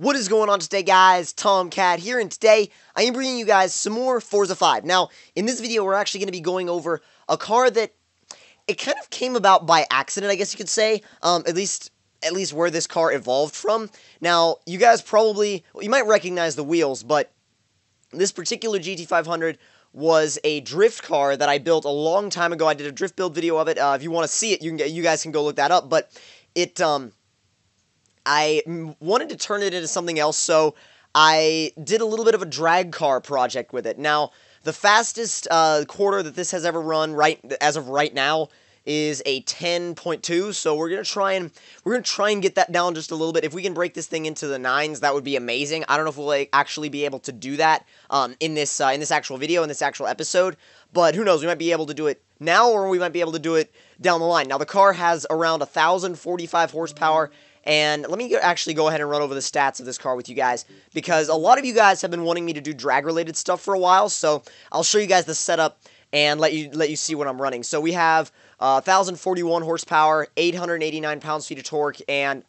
What is going on today, guys? Tomcat here, and today I am bringing you guys some more Forza 5. Now, in this video, we're actually going to be going over a car that it kind of came about by accident, I guess you could say. At least where this car evolved from. Now, you guys you might recognize the wheels, but this particular GT500 was a drift car that I built a long time ago. I did a drift build video of it. If you want to see it, you guys can go look that up. But I wanted to turn it into something else, so I did a little bit of a drag car project with it. Now, the fastest quarter that this has ever run as of right now is a 10.2, so we're gonna try and get that down just a little bit. If we can break this thing into the 9s, that would be amazing. I don't know if we'll actually be able to do that in this actual video, in this actual episode, but who knows? We might be able to do it now, or we might be able to do it down the line. Now, the car has around 1,045 horsepower. And let me actually go ahead and run over the stats of this car with you guys, because a lot of you guys have been wanting me to do drag-related stuff for a while, so I'll show you guys the setup and let you see what I'm running. So we have 1,041 horsepower, 889 pounds-feet of torque, and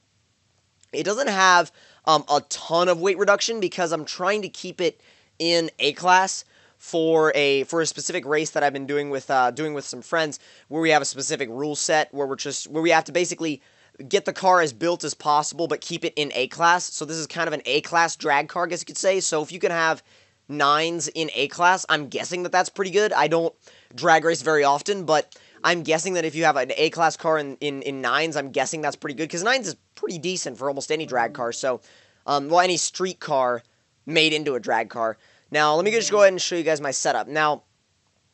it doesn't have a ton of weight reduction because I'm trying to keep it in A-class for a specific race that I've been doing with some friends, where we have a specific rule set where we have to basically get the car as built as possible, but keep it in A-class. So this is kind of an A-class drag car, I guess you could say. So if you can have 9s in A-class, I'm guessing that that's pretty good. I don't drag race very often, but I'm guessing that if you have an A-class car in 9s, I'm guessing that's pretty good, because 9s is pretty decent for almost any drag car. So, well, any street car made into a drag car. Now, let me just go ahead and show you guys my setup. Now,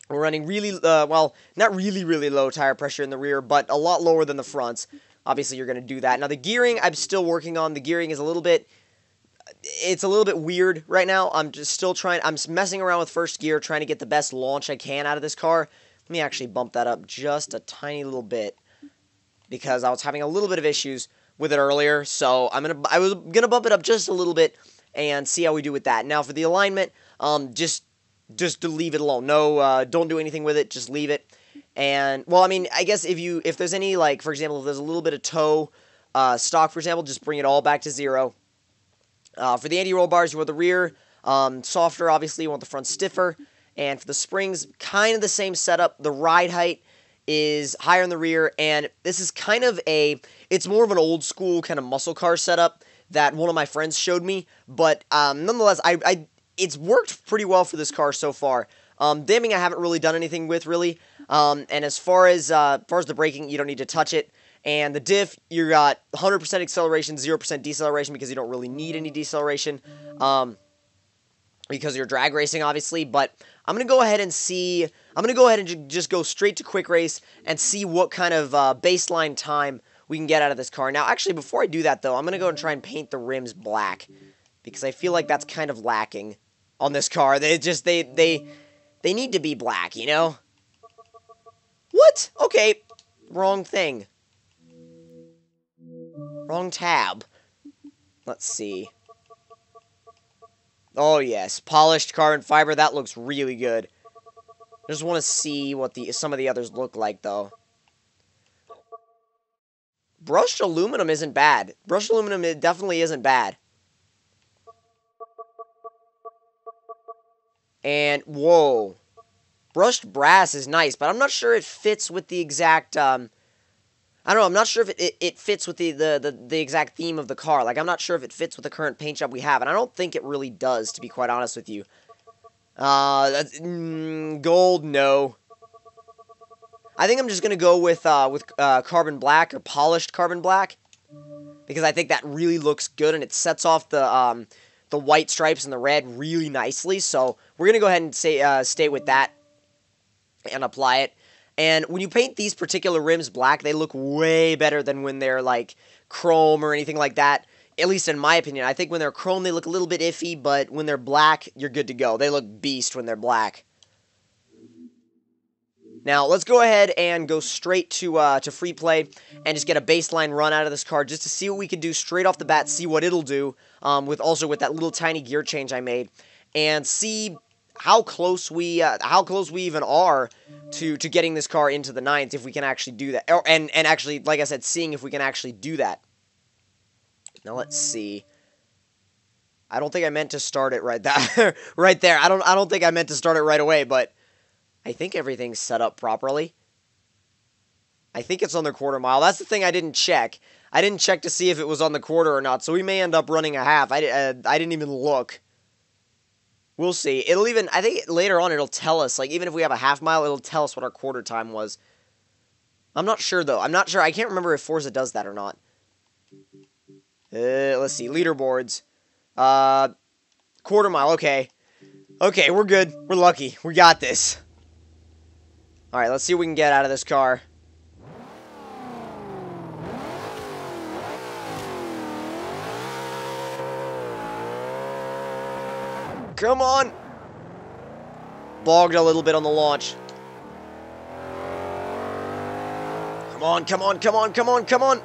we're running really, well, not really, really low tire pressure in the rear, but a lot lower than the fronts. Obviously, you're going to do that. Now, the gearing, I'm still working on. The gearing is it's a little bit weird right now. I'm messing around with first gear, trying to get the best launch I can out of this car. Let me actually bump that up just a tiny little bit, because I was having a little bit of issues with it earlier. So I was going to bump it up just a little bit and see how we do with that. Now, for the alignment, just to leave it alone. No, don't do anything with it. Just leave it. And, well, I mean, I guess if there's any, like, for example, if there's a little bit of toe stock, for example, just bring it all back to 0. For the anti-roll bars, you want the rear softer, obviously. You want the front stiffer. And for the springs, kind of the same setup. The ride height is higher in the rear, and this is kind of it's more of an old school kind of muscle car setup that one of my friends showed me. But nonetheless, it's worked pretty well for this car so far. Damping I haven't really done anything with, really. And as far as the braking, you don't need to touch it. And the diff, you got 100% acceleration, 0% deceleration, because you don't really need any deceleration, because you're drag racing, obviously. But I'm going to go ahead and just go straight to quick race and see what kind of baseline time we can get out of this car. Now, actually, before I do that, though, I'm going to go and try and paint the rims black, because I feel like that's kind of lacking on this car. They need to be black, you know? What? Okay. Wrong thing. Wrong tab. Let's see. Oh, yes. Polished carbon fiber. That looks really good. I just want to see what some of the others look like, though. Brushed aluminum isn't bad. Brushed aluminum, it definitely isn't bad. And, whoa. Brushed brass is nice, but I'm not sure it fits with the exact, I don't know, I'm not sure if it fits with the exact theme of the car. Like, I'm not sure if it fits with the current paint job we have, and I don't think it really does, to be quite honest with you. Gold, no. I think I'm just gonna go with carbon black, or polished carbon black, because I think that really looks good, and it sets off the white stripes and the red really nicely. So we're gonna go ahead and stay with that and apply it. And when you paint these particular rims black, they look way better than when they're, like, chrome or anything like that. At least in my opinion. I think when they're chrome, they look a little bit iffy, but when they're black, you're good to go. They look beast when they're black. Now, let's go ahead and go straight to free play and just get a baseline run out of this car just to see what we can do straight off the bat, see what it'll do, with that little tiny gear change I made, and see how close we even are to getting this car into the 9th, if we can actually do that. And actually, like I said, seeing if we can actually do that. Now, let's see. I don't think I meant to start it right there. Right there. I don't think I meant to start it right away, but I think everything's set up properly. I think it's on the quarter mile. That's the thing I didn't check. I didn't check to see if it was on the quarter or not, so we may end up running a half. I didn't even look. We'll see. I think later on it'll tell us, like, even if we have a half mile, it'll tell us what our quarter time was. I'm not sure, though. I'm not sure. I can't remember if Forza does that or not. Let's see. Leaderboards. Quarter mile. Okay. Okay, we're good. We're lucky. We got this. Alright, let's see what we can get out of this car. Come on! Bogged a little bit on the launch. Come on, come on, come on, come on, come on!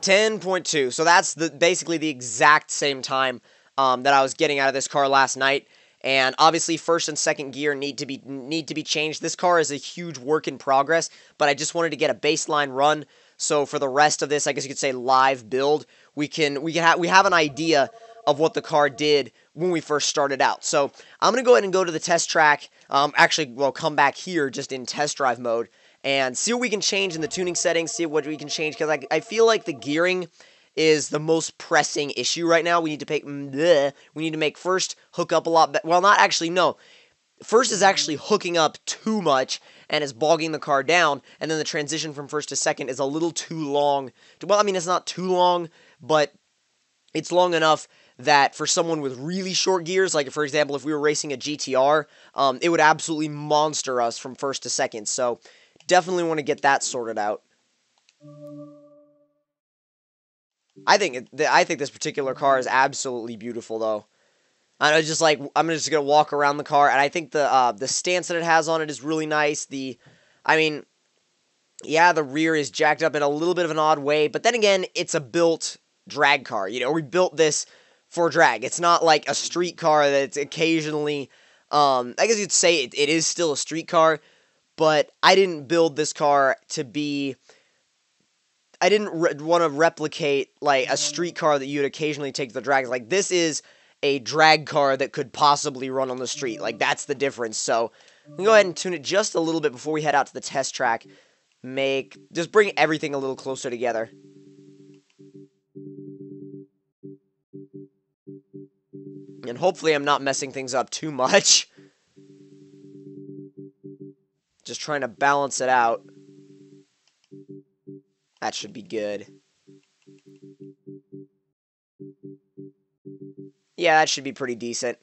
10.2. So that's basically the exact same time that I was getting out of this car last night. And obviously, first and second gear need to be changed. This car is a huge work in progress, but I just wanted to get a baseline run. So for the rest of this, I guess you could say live build, we have an idea of what the car did when we first started out. So I'm gonna go ahead and go to the test track. Actually, we'll come back here just in test drive mode and see what we can change in the tuning settings. See what we can change, because I feel like the gearing is the most pressing issue right now. We need to make first hook up a lot better. Well, not actually, no. First is actually hooking up too much and is bogging the car down, and then the transition from first to second is a little too long. Well, I mean, it's not too long, but it's long enough that for someone with really short gears, like for example, if we were racing a GTR, it would absolutely monster us from first to second. So definitely want to get that sorted out. I think this particular car is absolutely beautiful, though. I'm just gonna walk around the car, and I think the stance that it has on it is really nice. Yeah, the rear is jacked up in a little bit of an odd way, but then again, it's a built drag car. You know, we built this for drag. It's not like a street car that's occasionally, I guess you'd say it is still a street car, but I didn't build this car to be, I didn't want to replicate, like, a street car that you'd occasionally take to the drag. Like, this is a drag car that could possibly run on the street. Like, that's the difference. So, I'm going to go ahead and tune it just a little bit before we head out to the test track. Just bring everything a little closer together. And hopefully I'm not messing things up too much. Just trying to balance it out. That should be good. Yeah, that should be pretty decent.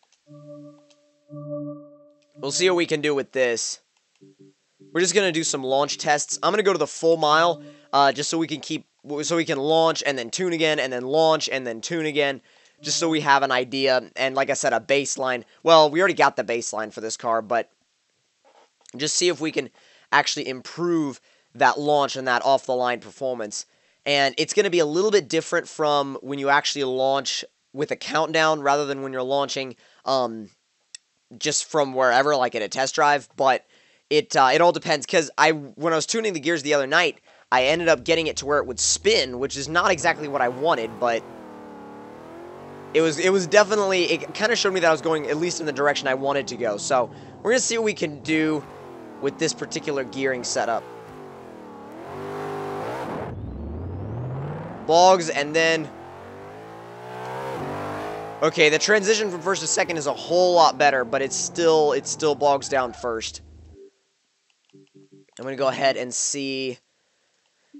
We'll see what we can do with this. We're just gonna do some launch tests. I'm gonna go to the full mile, just so we can launch and then tune again, and then launch and then tune again, just so we have an idea. And like I said, a baseline. Well, we already got the baseline for this car, but just see if we can actually improve that launch and that off-the-line performance. And it's going to be a little bit different from when you actually launch with a countdown rather than when you're launching just from wherever, like at a test drive. But it all depends, because when I was tuning the gears the other night, I ended up getting it to where it would spin, which is not exactly what I wanted, but it was definitely, it kind of showed me that I was going at least in the direction I wanted to go. So we're going to see what we can do with this particular gearing setup. Bogs, and then, okay, the transition from first to second is a whole lot better, but it still bogs down first. I'm gonna go ahead and see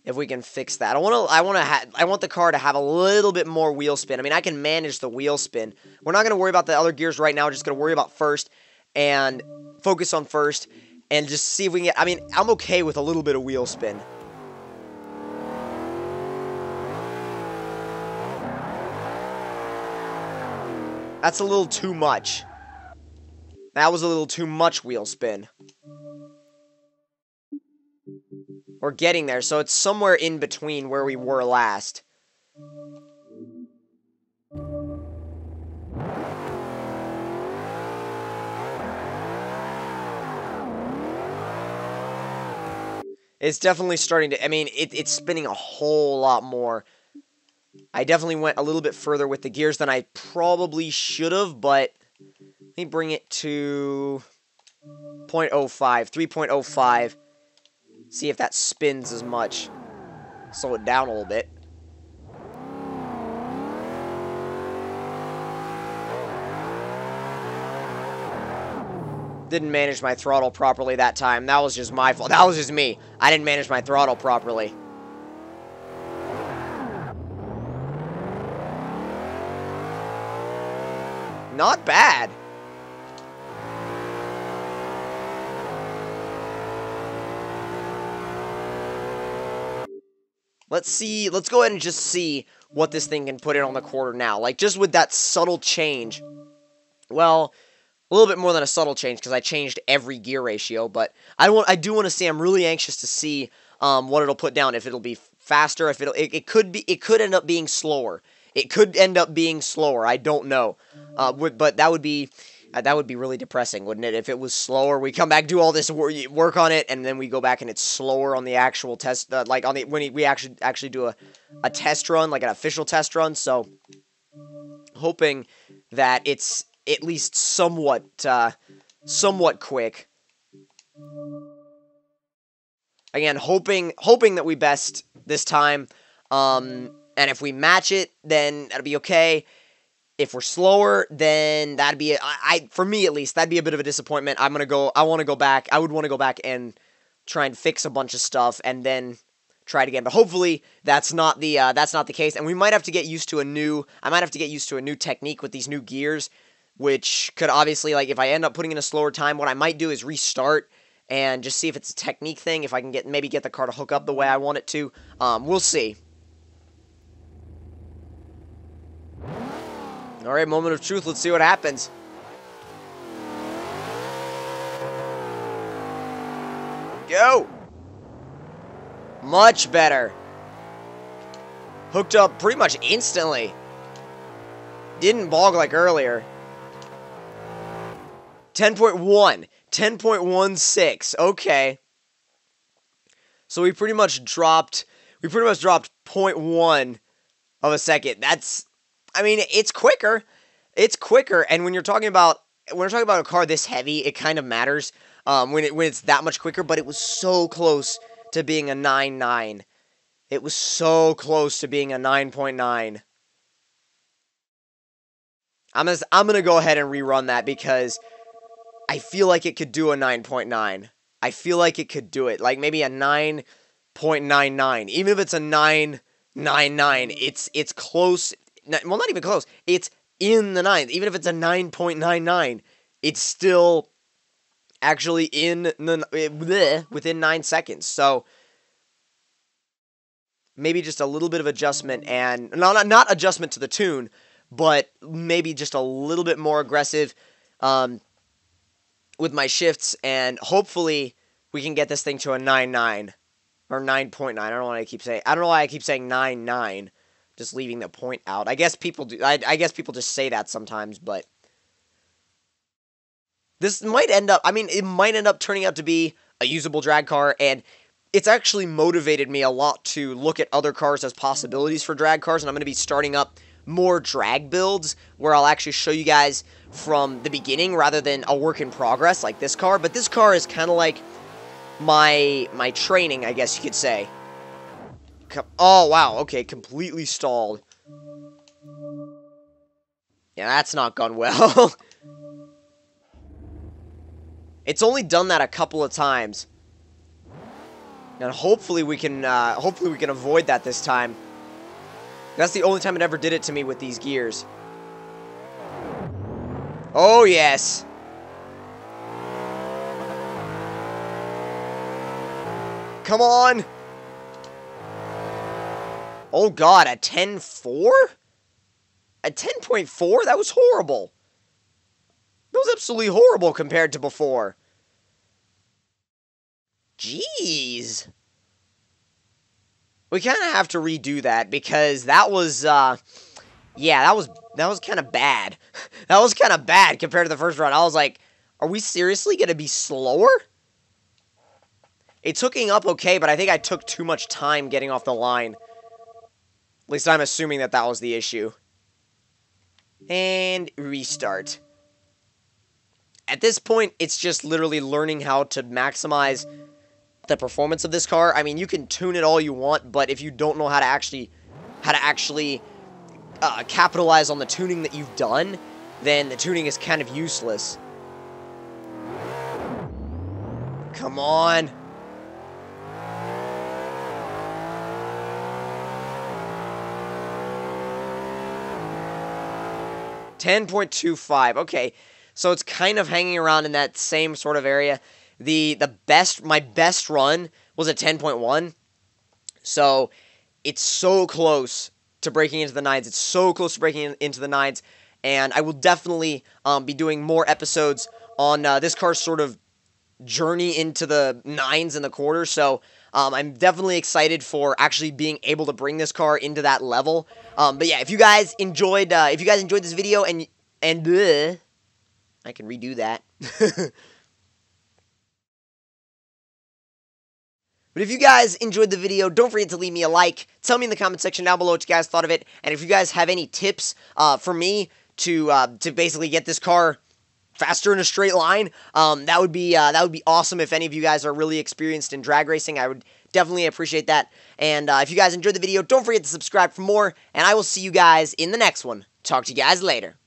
if we can fix that. I want the car to have a little bit more wheel spin. I mean, I can manage the wheel spin. We're not gonna worry about the other gears right now. We're just gonna worry about first and focus on first and just see if we can get. I mean, I'm okay with a little bit of wheel spin. That's a little too much. That was a little too much wheel spin. We're getting there, so it's somewhere in between where we were last. It's definitely starting to, I mean, it's spinning a whole lot more. I definitely went a little bit further with the gears than I probably should have, but let me bring it to 0.05, 3.05. See if that spins as much. Slow it down a little bit. Didn't manage my throttle properly that time. That was just my fault. That was just me. I didn't manage my throttle properly. Not bad. Let's see. Let's go ahead and just see what this thing can put in on the quarter now. Like, just with that subtle change. Well, a little bit more than a subtle change because I changed every gear ratio. But I do want to see. I'm really anxious to see what it'll put down. If it'll be faster. If it could end up being slower. It could end up being slower. I don't know. But that would be really depressing, wouldn't it? If it was slower, we come back, do all this work on it, and then we go back and it's slower on the actual test, like on the when we actually do a test run, like an official test run. So, hoping that it's at least somewhat quick. Again, hoping that we best this time. And if we match it, then that'll be okay. If we're slower, then that'd be for me at least, that'd be a bit of a disappointment. I would want to go back and try and fix a bunch of stuff and then try it again. But hopefully that's not the case. And we might have to get used to I might have to get used to a new technique with these new gears, which could obviously, like, if I end up putting in a slower time, what I might do is restart and just see if it's a technique thing, if I can maybe get the car to hook up the way I want it to. We'll see. Alright, moment of truth. Let's see what happens. Go! Much better. Hooked up pretty much instantly. Didn't bog like earlier. 10.1. 10.16. Okay. So we pretty much dropped 0.1 of a second. That's, I mean, it's quicker. It's quicker, and when we're talking about a car this heavy, it kind of matters when it's that much quicker. But it was so close to being a 9.9. It was so close to being a 9.9. I'm gonna go ahead and rerun that because I feel like it could do a 9.9. I feel like it could do it, like maybe a 9.99. Even if it's a 9.99, it's close. Well, not even close. It's in the 9th. Even if it's a 9.99, it's still actually within 9 seconds. So maybe just a little bit of adjustment, and not adjustment to the tune, but maybe just a little bit more aggressive with my shifts, and hopefully we can get this thing to a 9.9 or 9.9. I don't know why I keep saying 9.9. Just leaving the point out. I guess people do. I guess people just say that sometimes, but this might end up. I mean, it might end up turning out to be a usable drag car, and it's actually motivated me a lot to look at other cars as possibilities for drag cars, and I'm going to be starting up more drag builds where I'll actually show you guys from the beginning rather than a work in progress like this car. But this car is kind of like my training, I guess you could say. Oh, wow, okay, completely stalled. Yeah, that's not gone well. It's only done that a couple of times. And hopefully we can avoid that this time. That's the only time it ever did it to me with these gears. Oh, yes. Come on. Oh, God, a 10.4? A 10.4? That was horrible. That was absolutely horrible compared to before. Jeez. We kind of have to redo that because that was, yeah, that was kind of bad. That was kind of bad compared to the first run. I was like, are we seriously going to be slower? It's hooking up okay, but I think I took too much time getting off the line. At least I'm assuming that that was the issue. And restart. At this point, it's just literally learning how to maximize the performance of this car. I mean, you can tune it all you want, but if you don't know how to actually capitalize on the tuning that you've done, then the tuning is kind of useless. Come on. $10.25. Okay, so it's kind of hanging around in that same sort of area. My best run was a 10.1. So it's so close to breaking into the 9s. It's so close to breaking into the 9s. And I will definitely be doing more episodes on this car's sort of journey into the 9s and the quarters. So I'm definitely excited for actually being able to bring this car into that level. But yeah, if you guys enjoyed this video and I can redo that. But if you guys enjoyed the video, don't forget to leave me a like. Tell me in the comment section down below what you guys thought of it. And if you guys have any tips for me to basically get this car faster in a straight line, that would be awesome. If any of you guys are really experienced in drag racing, I would definitely appreciate that. And if you guys enjoyed the video, don't forget to subscribe for more. And I will see you guys in the next one. Talk to you guys later.